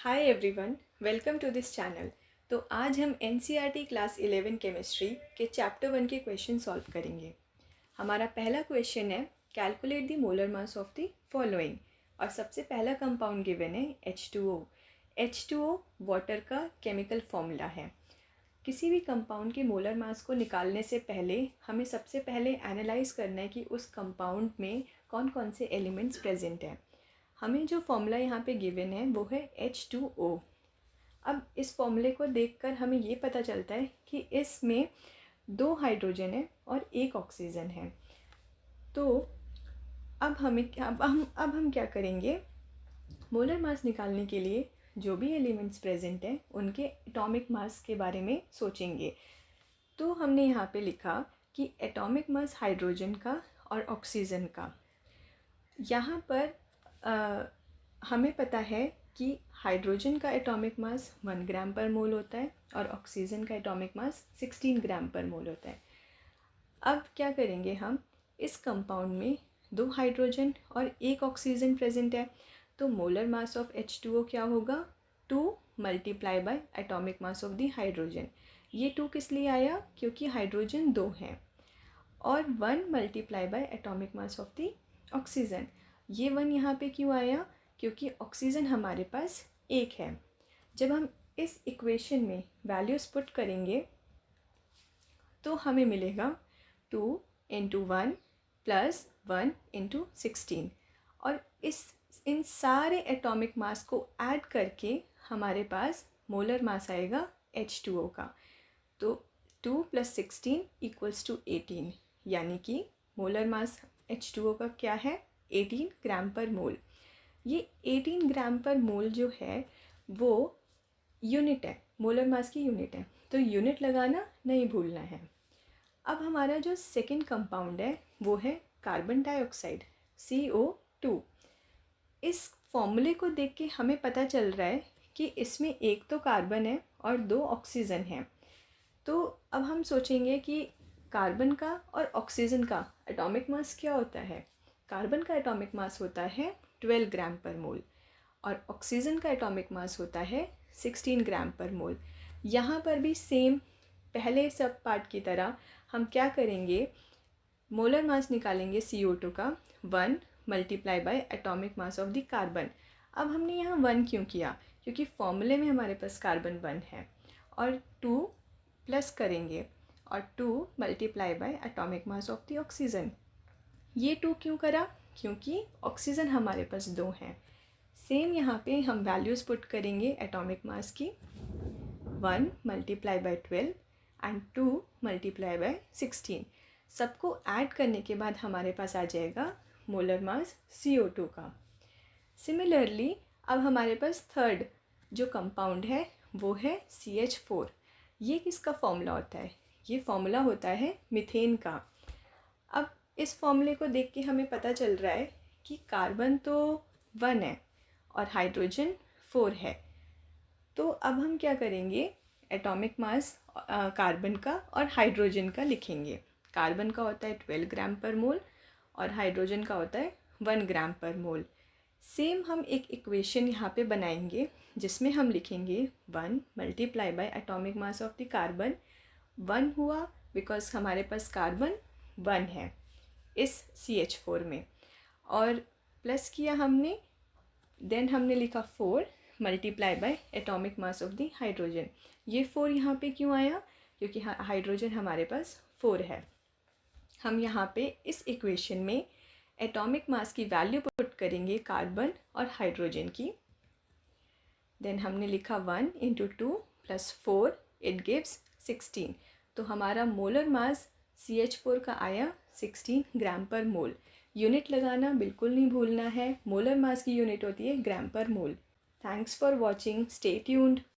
Hi everyone, welcome to this channel. तो आज हम एनसीईआरटी क्लास 11 केमिस्ट्री के चैप्टर 1 के क्वेश्चन सॉल्व करेंगे। हमारा पहला क्वेश्चन है calculate the molar mass of the following. और सबसे पहला कंपाउंड गिवन है H2O। H2O वाटर का केमिकल फॉर्मूला है। किसी भी कंपाउंड के मोलर मास को निकालने से पहले हमें सबसे पहले एनालाइज करना है कि उस कंपाउंड में कौन कौन से एलिमेंट्स प्रेजेंट हैं। हमें जो फॉर्मूला यहाँ पे गिवन है वो है H2O। अब इस फॉर्मूले को देखकर हमें ये पता चलता है कि इसमें 2 हाइड्रोजन है और 1 ऑक्सीजन है। तो अब हम क्या करेंगे, मोलर मास निकालने के लिए जो भी एलिमेंट्स प्रेजेंट हैं उनके एटॉमिक मास के बारे में सोचेंगे। तो हमने यहाँ पे लिखा कि एटॉमिक मास हाइड्रोजन का और ऑक्सीजन का। यहाँ पर हमें पता है कि हाइड्रोजन का एटॉमिक मास 1 ग्राम पर मोल होता है और ऑक्सीजन का एटॉमिक मास 16 ग्राम पर मोल होता है। अब क्या करेंगे, हम इस कंपाउंड में 2 हाइड्रोजन और 1 ऑक्सीजन प्रेजेंट है, तो मोलर मास ऑफ H2O क्या होगा, 2 multiply by atomic mass of the hydrogen. ये 2 किस लिए आया, क्योंकि हाइड्रोजन 2 हैं, और 1 multiply by atomic mass of the oxygen. ये 1 यहाँ पे क्यों आया, क्योंकि ऑक्सीजन हमारे पास 1 है। जब हम इस इक्वेशन में वैल्यूज़ पुट करेंगे तो हमें मिलेगा 2 इंटू 1 प्लस 1 इंटू 16, और इन सारे एटॉमिक मास को ऐड करके हमारे पास मोलर मास आएगा H2O का। तो 2 प्लस 16 इक्वल्स टू 18, यानी कि मोलर मास H2O का क्या है, 18 ग्राम पर मोल। ये 18 ग्राम पर मोल जो है वो यूनिट है, मोलर मास की यूनिट है, तो यूनिट लगाना नहीं भूलना है। अब हमारा जो सेकंड कंपाउंड है वो है कार्बन डाइऑक्साइड, CO2। इस फॉर्मूले को देख के हमें पता चल रहा है कि इसमें एक तो कार्बन है और 2 ऑक्सीजन है। तो अब हम सोचेंगे कि कार्बन का और ऑक्सीजन का एटॉमिक मास क्या होता है। कार्बन का एटॉमिक मास होता है 12 ग्राम पर मोल और ऑक्सीजन का एटॉमिक मास होता है 16 ग्राम पर मोल। यहाँ पर भी सेम पहले सब पार्ट की तरह हम क्या करेंगे, मोलर मास निकालेंगे CO2 का 1 multiply by atomic mass of the carbon. अब हमने यहाँ 1 क्यों किया, क्योंकि फॉर्मूले में हमारे पास कार्बन 1 है, और 2 प्लस करेंगे और 2 multiply by atomic mass of the oxygen. ये 2 क्यों करा, क्योंकि ऑक्सीजन हमारे पास 2 हैं। सेम यहाँ पे हम वैल्यूज़ पुट करेंगे एटॉमिक मास की, 1 multiply by 12 and 2 multiply by 16। सबको ऐड करने के बाद हमारे पास आ जाएगा मोलर मास CO2 का। सिमिलरली अब हमारे पास थर्ड जो कंपाउंड है वो है CH4। ये किसका फॉर्मूला होता है, ये फॉर्मूला होता है मीथेन का। अब इस फॉर्मूले को देख के हमें पता चल रहा है कि कार्बन तो 1 है और हाइड्रोजन 4 है। तो अब हम क्या करेंगे, एटॉमिक मास कार्बन का और हाइड्रोजन का लिखेंगे। कार्बन का होता है 12 ग्राम पर मोल और हाइड्रोजन का होता है 1 ग्राम पर मोल। सेम हम एक इक्वेशन यहाँ पे बनाएंगे जिसमें हम लिखेंगे 1 multiply by atomic mass of the carbon. 1 हुआ बिकॉज हमारे पास कार्बन 1 है इस CH4 में, और प्लस किया हमने, देन हमने लिखा 4 multiply by atomic mass of the hydrogen. ये 4 यहाँ पे क्यों आया, क्योंकि हाइड्रोजन हमारे पास 4 है। हम यहाँ पे इस इक्वेशन में एटॉमिक मास की वैल्यू पुट करेंगे कार्बन और हाइड्रोजन की। देन हमने लिखा 1 इंटू 2 प्लस 4 इट गिव्स 16। तो हमारा मोलर मास CH4 का आया 16 ग्राम पर मोल। यूनिट लगाना बिल्कुल नहीं भूलना है, मोलर मास की यूनिट होती है gram per mole. Thanks for watching, stay tuned.